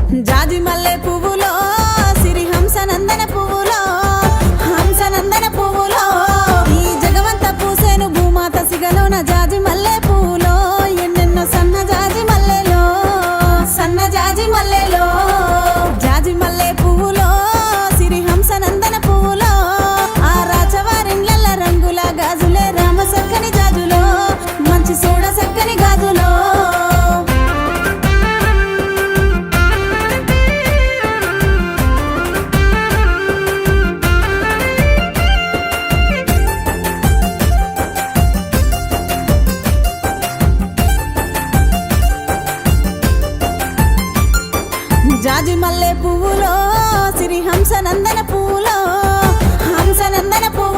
జాజి మల్లె పువ్వులో సిరి హంసనందన పువ్వులో హంసనందన పువ్వులో ఈ జగవంత పూసేను భూమాత సిగలోన జాజి మల్లె పువ్వులో ఎన్నెన్నో సన్న జాజి మల్లెలో సన్న జాజి మల్లెలో జాజి మల్లె పువ్వులో సిరి హంసనందన పువ్వులో ఆ రాజవారిండ్ల రంగుల గాజులే రామ సక్కని జాజులో మంచి సూడ సక్కని గాజులో జాజి మల్లె పువ్వులో సిరి హంసనందన పువ్వులో హంసనందన పువ్వు